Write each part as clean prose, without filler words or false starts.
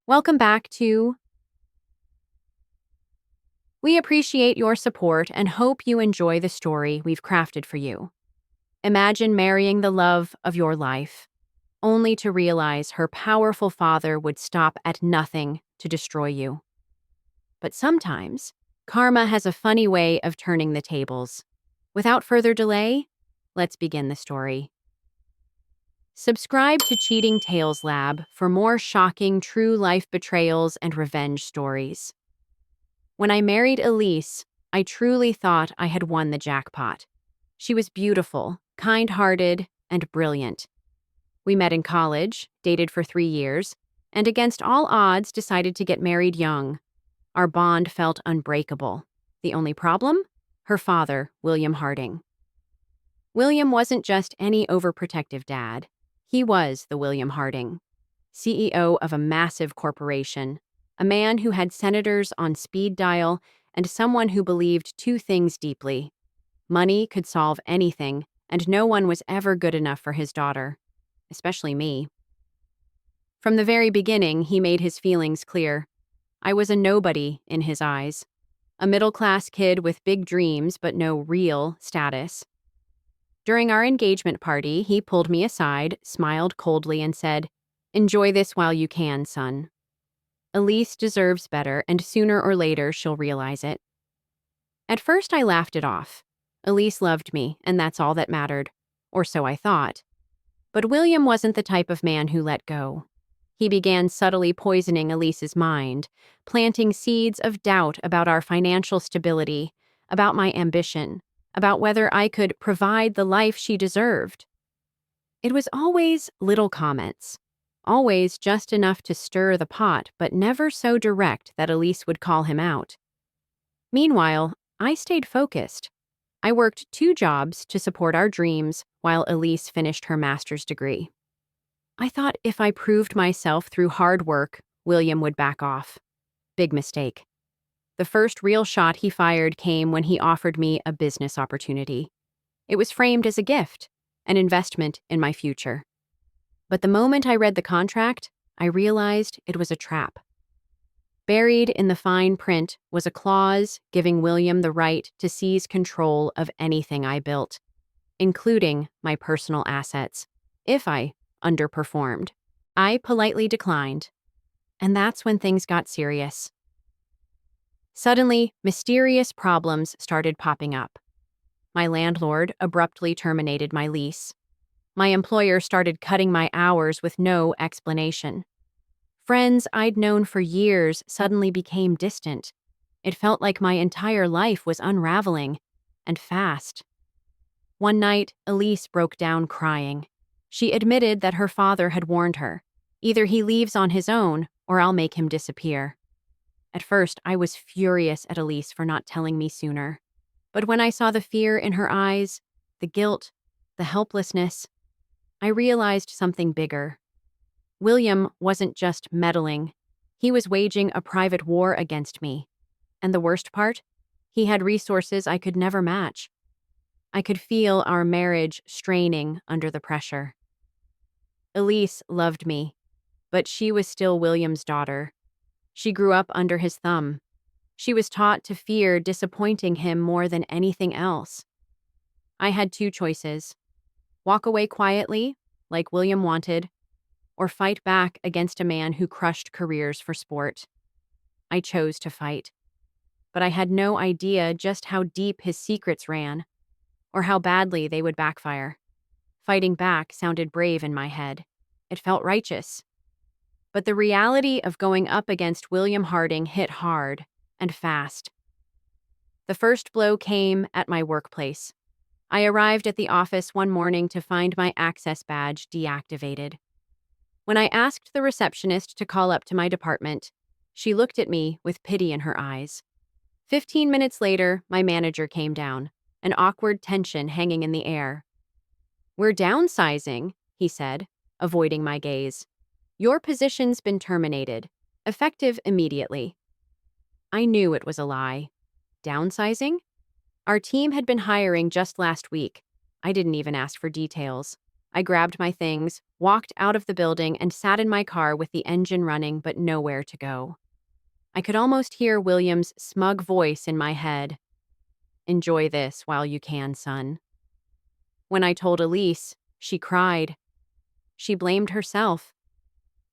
Welcome back to. We appreciate your support and hope you enjoy the story we've crafted for you. Imagine marrying the love of your life, only to realize her powerful father would stop at nothing to destroy you. But sometimes, karma has a funny way of turning the tables. Without further delay, let's begin the story. Subscribe to Cheating Tales Lab for more shocking true life betrayals and revenge stories. When I married Elise, I truly thought I had won the jackpot. She was beautiful, kind-hearted, and brilliant. We met in college, dated for 3 years, and against all odds decided to get married young. Our bond felt unbreakable. The only problem? Her father, William Harding. William wasn't just any overprotective dad. He was the William Harding, CEO of a massive corporation, a man who had senators on speed dial, and someone who believed two things deeply. Money could solve anything, and no one was ever good enough for his daughter, especially me. From the very beginning, he made his feelings clear. I was a nobody in his eyes, a middle-class kid with big dreams but no real status. During our engagement party, he pulled me aside, smiled coldly, and said, "Enjoy this while you can, son. Elise deserves better, and sooner or later she'll realize it." At first, I laughed it off. Elise loved me, and that's all that mattered. Or so I thought. But William wasn't the type of man who let go. He began subtly poisoning Elise's mind, planting seeds of doubt about our financial stability, about my ambition, about whether I could provide the life she deserved. It was always little comments, always just enough to stir the pot, but never so direct that Elise would call him out. Meanwhile, I stayed focused. I worked 2 jobs to support our dreams while Elise finished her master's degree. I thought if I proved myself through hard work, William would back off. Big mistake. The first real shot he fired came when he offered me a business opportunity. It was framed as a gift, an investment in my future. But the moment I read the contract, I realized it was a trap. Buried in the fine print was a clause giving William the right to seize control of anything I built, including my personal assets, if I underperformed. I politely declined. And that's when things got serious. Suddenly, mysterious problems started popping up. My landlord abruptly terminated my lease. My employer started cutting my hours with no explanation. Friends I'd known for years suddenly became distant. It felt like my entire life was unraveling, and fast. One night, Elise broke down crying. She admitted that her father had warned her. Either he leaves on his own, or I'll make him disappear. At first, I was furious at Elise for not telling me sooner. But when I saw the fear in her eyes, the guilt, the helplessness, I realized something bigger. William wasn't just meddling. He was waging a private war against me. And the worst part? He had resources I could never match. I could feel our marriage straining under the pressure. Elise loved me, but she was still William's daughter. She grew up under his thumb. She was taught to fear disappointing him more than anything else. I had 2 choices: walk away quietly, like William wanted, or fight back against a man who crushed careers for sport. I chose to fight. But I had no idea just how deep his secrets ran, or how badly they would backfire. Fighting back sounded brave in my head. It felt righteous. But the reality of going up against William Harding hit hard and fast. The first blow came at my workplace. I arrived at the office one morning to find my access badge deactivated. When I asked the receptionist to call up to my department, she looked at me with pity in her eyes. 15 minutes later, my manager came down, an awkward tension hanging in the air. "We're downsizing," he said, avoiding my gaze. "Your position's been terminated, effective immediately." I knew it was a lie. Downsizing? Our team had been hiring just last week. I didn't even ask for details. I grabbed my things, walked out of the building, and sat in my car with the engine running but nowhere to go. I could almost hear William's smug voice in my head. Enjoy this while you can, son. When I told Elise, she cried. She blamed herself.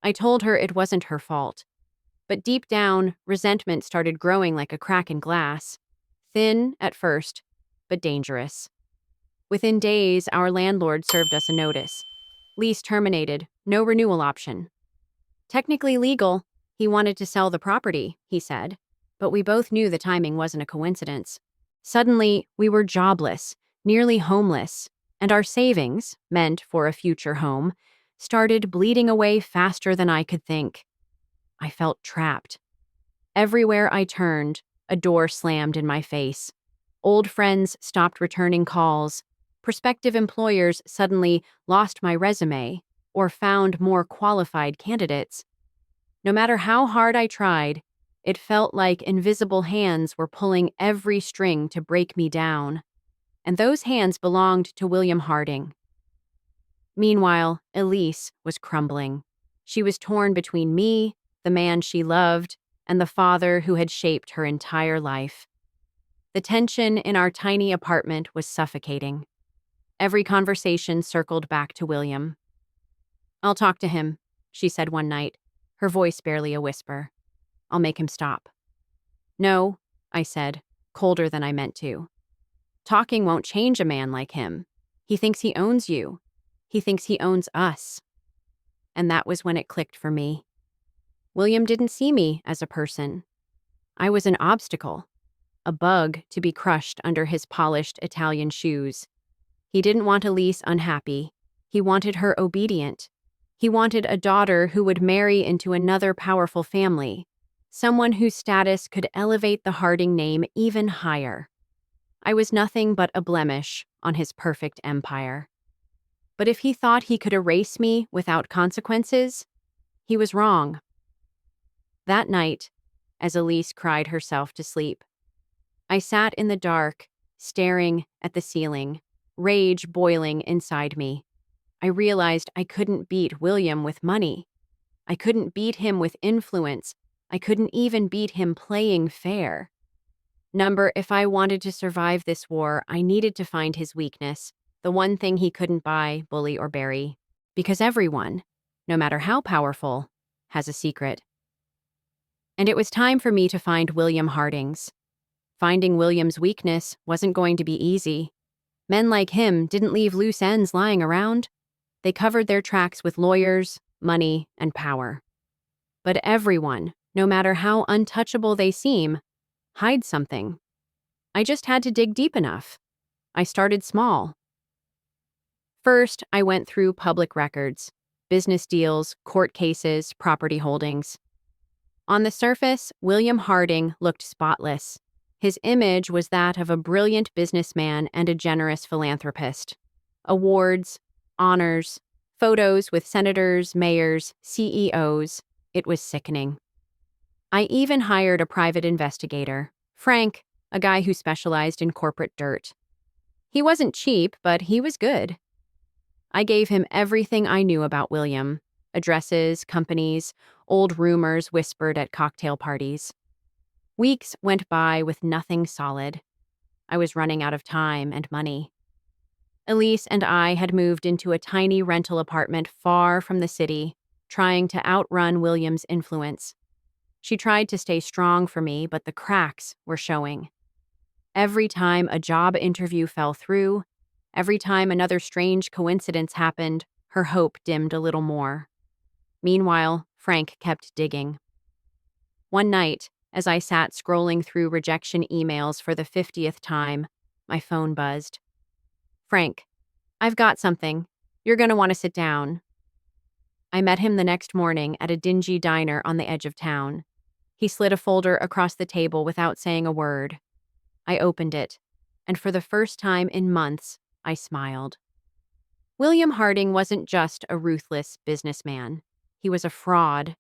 I told her it wasn't her fault. But deep down, resentment started growing like a crack in glass. Thin at first, but dangerous. Within days, our landlord served us a notice. Lease terminated, no renewal option. Technically legal, he wanted to sell the property, he said, but we both knew the timing wasn't a coincidence. Suddenly, we were jobless, nearly homeless, and our savings, meant for a future home, started bleeding away faster than I could think. I felt trapped. Everywhere I turned, a door slammed in my face. Old friends stopped returning calls. Prospective employers suddenly lost my resume or found more qualified candidates. No matter how hard I tried, it felt like invisible hands were pulling every string to break me down. And those hands belonged to William Harding. Meanwhile, Elise was crumbling. She was torn between me, the man she loved, and the father who had shaped her entire life. The tension in our tiny apartment was suffocating. Every conversation circled back to William. "I'll talk to him," she said one night, her voice barely a whisper. "I'll make him stop." "No," I said, colder than I meant to. "Talking won't change a man like him. He thinks he owns you. He thinks he owns us." And that was when it clicked for me. William didn't see me as a person. I was an obstacle, a bug to be crushed under his polished Italian shoes. He didn't want Elise unhappy. He wanted her obedient. He wanted a daughter who would marry into another powerful family, someone whose status could elevate the Harding name even higher. I was nothing but a blemish on his perfect empire. But if he thought he could erase me without consequences, he was wrong. That night, as Elise cried herself to sleep, I sat in the dark, staring at the ceiling, rage boiling inside me. I realized I couldn't beat William with money. I couldn't beat him with influence. I couldn't even beat him playing fair. If I wanted to survive this war, I needed to find his weakness, the one thing he couldn't buy, bully, or bury. Because everyone, no matter how powerful, has a secret. And it was time for me to find William Harding's. Finding William's weakness wasn't going to be easy. Men like him didn't leave loose ends lying around. They covered their tracks with lawyers, money, and power. But everyone, no matter how untouchable they seem, hides something. I just had to dig deep enough. I started small. First, I went through public records, business deals, court cases, property holdings. On the surface, William Harding looked spotless. His image was that of a brilliant businessman and a generous philanthropist. Awards, honors, photos with senators, mayors, CEOs. It was sickening. I even hired a private investigator, Frank, a guy who specialized in corporate dirt. He wasn't cheap, but he was good. I gave him everything I knew about William: addresses, companies, old rumors whispered at cocktail parties. Weeks went by with nothing solid. I was running out of time and money. Elise and I had moved into a tiny rental apartment far from the city, trying to outrun William's influence. She tried to stay strong for me, but the cracks were showing. Every time a job interview fell through, every time another strange coincidence happened, her hope dimmed a little more. Meanwhile, Frank kept digging. One night, as I sat scrolling through rejection emails for the 50th time, my phone buzzed. "Frank, I've got something. You're going to want to sit down." I met him the next morning at a dingy diner on the edge of town. He slid a folder across the table without saying a word. I opened it, and for the first time in months, I smiled. William Harding wasn't just a ruthless businessman. He was a fraud.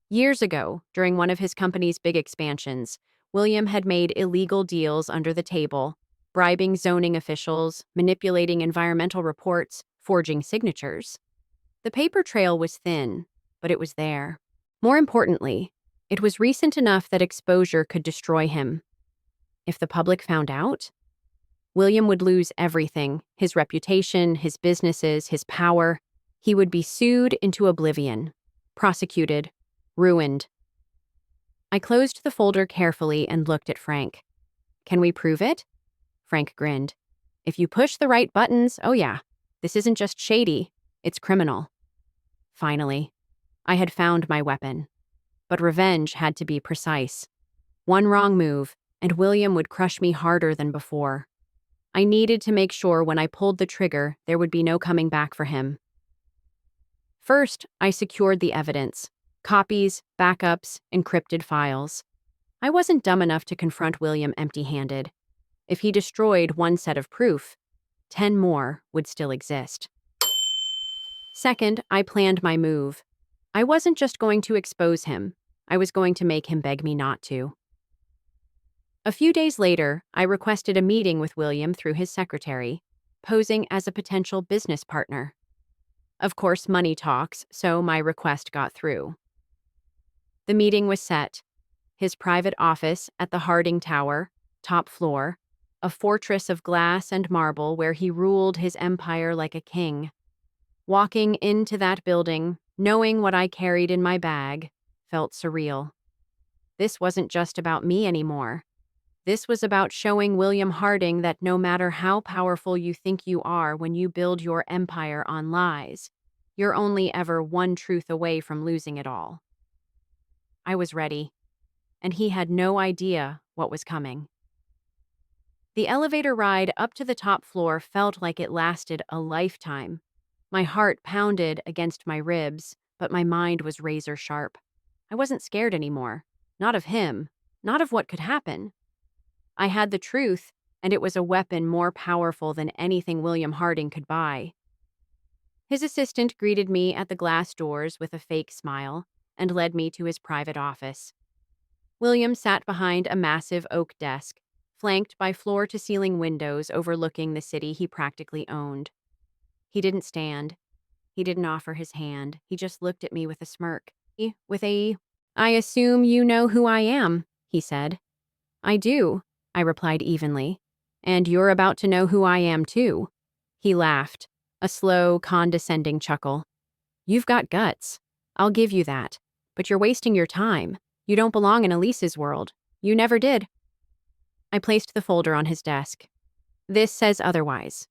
Years ago, during one of his company's big expansions, William had made illegal deals under the table, bribing zoning officials, manipulating environmental reports, forging signatures. The paper trail was thin, but it was there. More importantly, it was recent enough that exposure could destroy him. If the public found out, William would lose everything: his reputation, his businesses, his power. He would be sued into oblivion, prosecuted, ruined. I closed the folder carefully and looked at Frank. "Can we prove it?" Frank grinned. "If you push the right buttons, oh yeah. This isn't just shady, it's criminal." Finally, I had found my weapon. But revenge had to be precise. One wrong move, and William would crush me harder than before. I needed to make sure when I pulled the trigger, there would be no coming back for him. First, I secured the evidence: copies, backups, encrypted files. I wasn't dumb enough to confront William empty-handed. If he destroyed one set of proof, 10 more would still exist. Second, I planned my move. I wasn't just going to expose him. I was going to make him beg me not to. A few days later, I requested a meeting with William through his secretary, posing as a potential business partner. Of course, money talks, so my request got through. The meeting was set. His private office at the Harding Tower, top floor, a fortress of glass and marble where he ruled his empire like a king. Walking into that building, knowing what I carried in my bag, felt surreal. This wasn't just about me anymore. This was about showing William Harding that no matter how powerful you think you are when you build your empire on lies, you're only ever one truth away from losing it all. I was ready, and he had no idea what was coming. The elevator ride up to the top floor felt like it lasted a lifetime. My heart pounded against my ribs, but my mind was razor sharp. I wasn't scared anymore. Not of him. Not of what could happen. I had the truth, and it was a weapon more powerful than anything William Harding could buy. His assistant greeted me at the glass doors with a fake smile and led me to his private office. William sat behind a massive oak desk, flanked by floor-to-ceiling windows overlooking the city he practically owned. He didn't stand. He didn't offer his hand. He just looked at me with a smirk. "I assume you know who I am," he said. "I do," I replied evenly. "And you're about to know who I am, too." He laughed, a slow, condescending chuckle. "You've got guts. I'll give you that. But you're wasting your time. You don't belong in Elise's world. You never did." I placed the folder on his desk. "This says otherwise."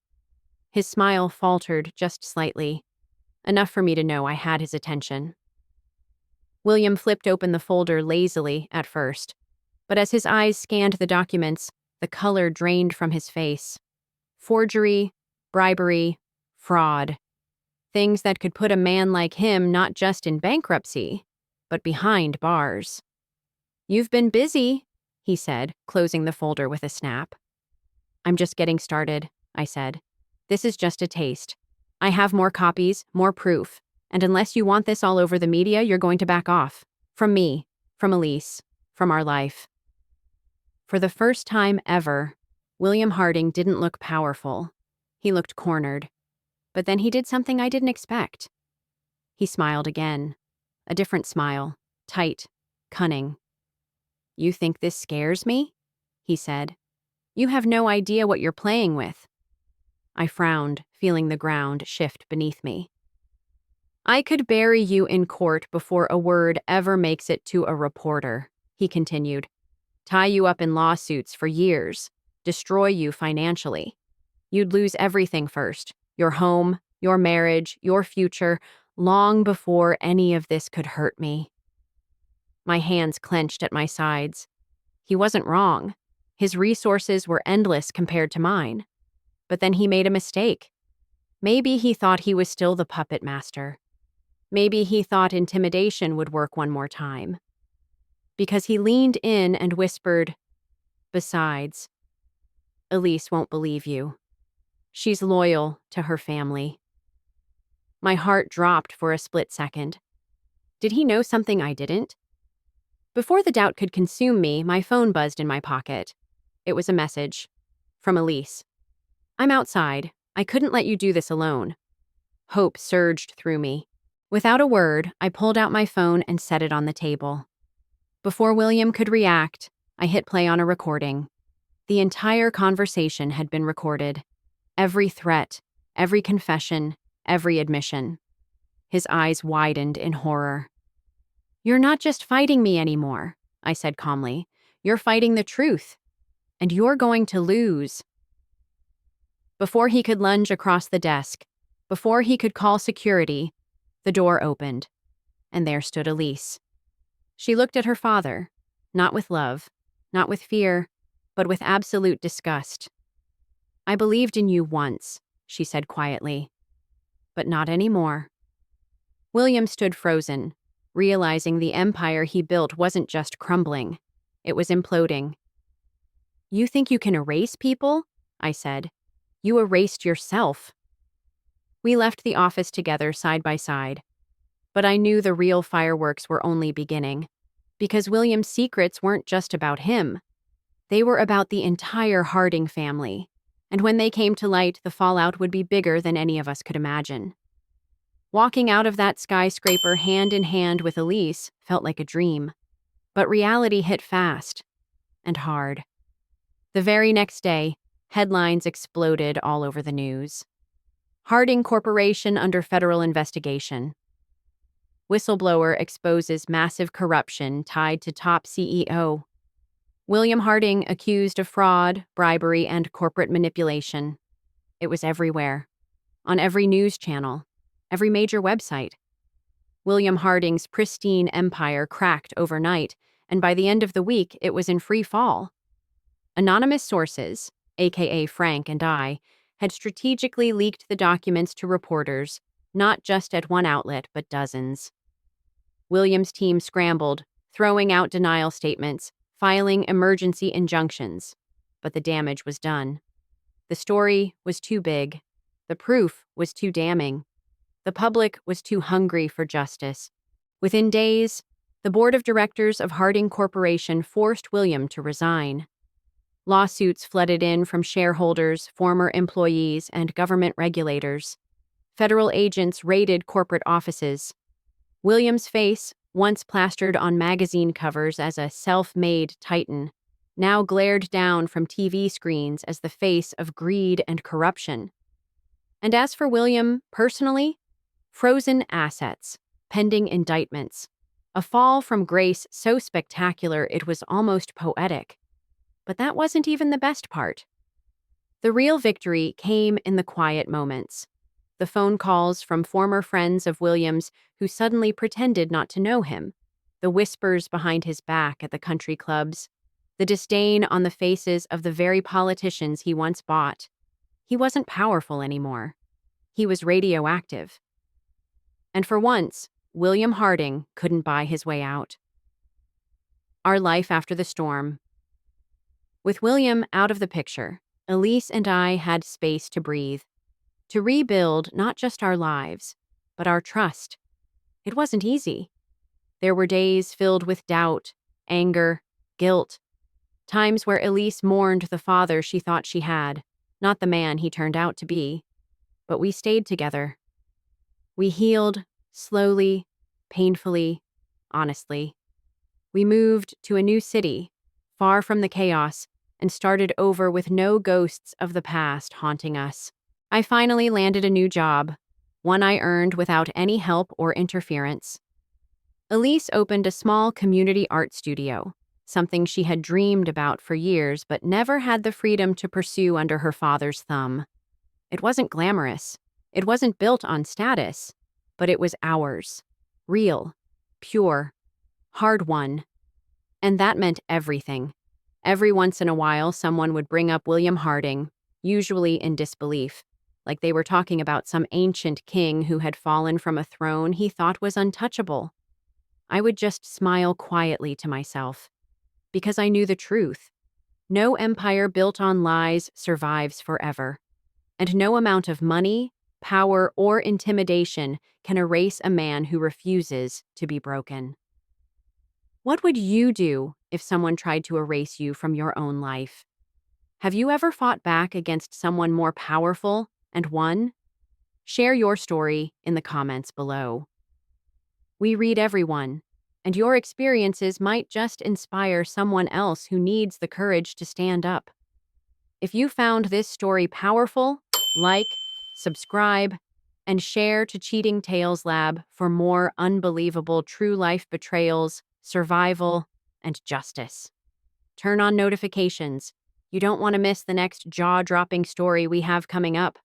His smile faltered just slightly, enough for me to know I had his attention. William flipped open the folder lazily at first, but as his eyes scanned the documents, the color drained from his face. Forgery, bribery, fraud. Things that could put a man like him not just in bankruptcy, but behind bars. "You've been busy," he said, closing the folder with a snap. "I'm just getting started," I said. "This is just a taste. I have more copies, more proof, and unless you want this all over the media, you're going to back off. From me, from Elise, from our life." For the first time ever, William Harding didn't look powerful. He looked cornered. But then he did something I didn't expect. He smiled again. A different smile, tight, cunning. "You think this scares me?" he said. "You have no idea what you're playing with." I frowned, feeling the ground shift beneath me. "I could bury you in court before a word ever makes it to a reporter," he continued. "Tie you up in lawsuits for years, destroy you financially. You'd lose everything first, your home, your marriage, your future, long before any of this could hurt me." My hands clenched at my sides. He wasn't wrong. His resources were endless compared to mine. But then he made a mistake. Maybe he thought he was still the puppet master. Maybe he thought intimidation would work one more time. Because he leaned in and whispered, "Besides, Elise won't believe you. She's loyal to her family." My heart dropped for a split second. Did he know something I didn't? Before the doubt could consume me, my phone buzzed in my pocket. It was a message. From Elise. "I'm outside. I couldn't let you do this alone. Hope surged through me. Without a word, I pulled out my phone and set it on the table. Before William could react, I hit play on a recording. The entire conversation had been recorded. Every threat, every confession, every admission. His eyes widened in horror. "You're not just fighting me anymore," I said calmly. "You're fighting the truth. And you're going to lose." Before he could lunge across the desk, before he could call security, the door opened, and there stood Elise. She looked at her father, not with love, not with fear, but with absolute disgust. "I believed in you once," she said quietly, "but not anymore." William stood frozen, realizing the empire he built wasn't just crumbling, it was imploding. "You think you can erase people?" I said. "You erased yourself." We left the office together side by side. But I knew the real fireworks were only beginning, because William's secrets weren't just about him. They were about the entire Harding family, and when they came to light, the fallout would be bigger than any of us could imagine. Walking out of that skyscraper hand in hand with Elise felt like a dream, but reality hit fast and hard. The very next day, headlines exploded all over the news. Harding Corporation under federal investigation. Whistleblower exposes massive corruption tied to top CEO. William Harding accused of fraud, bribery, and corporate manipulation. It was everywhere. On every news channel. Every major website. William Harding's pristine empire cracked overnight, and by the end of the week, it was in free fall. Anonymous sources, aka Frank and I, had strategically leaked the documents to reporters, not just at one outlet, but dozens. William's team scrambled, throwing out denial statements, filing emergency injunctions. But the damage was done. The story was too big. The proof was too damning. The public was too hungry for justice. Within days, the board of directors of Harding Corporation forced William to resign. Lawsuits flooded in from shareholders, former employees, and government regulators. Federal agents raided corporate offices. William's face, once plastered on magazine covers as a self-made titan, now glared down from TV screens as the face of greed and corruption. And as for William, personally, frozen assets, pending indictments, a fall from grace so spectacular it was almost poetic. But that wasn't even the best part. The real victory came in the quiet moments. The phone calls from former friends of William's who suddenly pretended not to know him, the whispers behind his back at the country clubs, the disdain on the faces of the very politicians he once bought. He wasn't powerful anymore. He was radioactive. And for once, William Harding couldn't buy his way out. Our life after the storm. With William out of the picture, Elise and I had space to breathe, to rebuild not just our lives, but our trust. It wasn't easy. There were days filled with doubt, anger, guilt, times where Elise mourned the father she thought she had, not the man he turned out to be. But we stayed together. We healed, slowly, painfully, honestly. We moved to a new city, far from the chaos, and started over with no ghosts of the past haunting us. I finally landed a new job, one I earned without any help or interference. Elise opened a small community art studio, something she had dreamed about for years but never had the freedom to pursue under her father's thumb. It wasn't glamorous. It wasn't built on status, but it was ours. Real, pure, hard-won. And that meant everything. Every once in a while, someone would bring up William Harding, usually in disbelief, like they were talking about some ancient king who had fallen from a throne he thought was untouchable. I would just smile quietly to myself, because I knew the truth. No empire built on lies survives forever, and no amount of money, power, or intimidation can erase a man who refuses to be broken. What would you do if someone tried to erase you from your own life? Have you ever fought back against someone more powerful and won? Share your story in the comments below. We read everyone, and your experiences might just inspire someone else who needs the courage to stand up. If you found this story powerful, like, subscribe, and share to Cheating Tales Lab for more unbelievable true life betrayals, survival, and justice. Turn on notifications. You don't want to miss the next jaw dropping story we have coming up.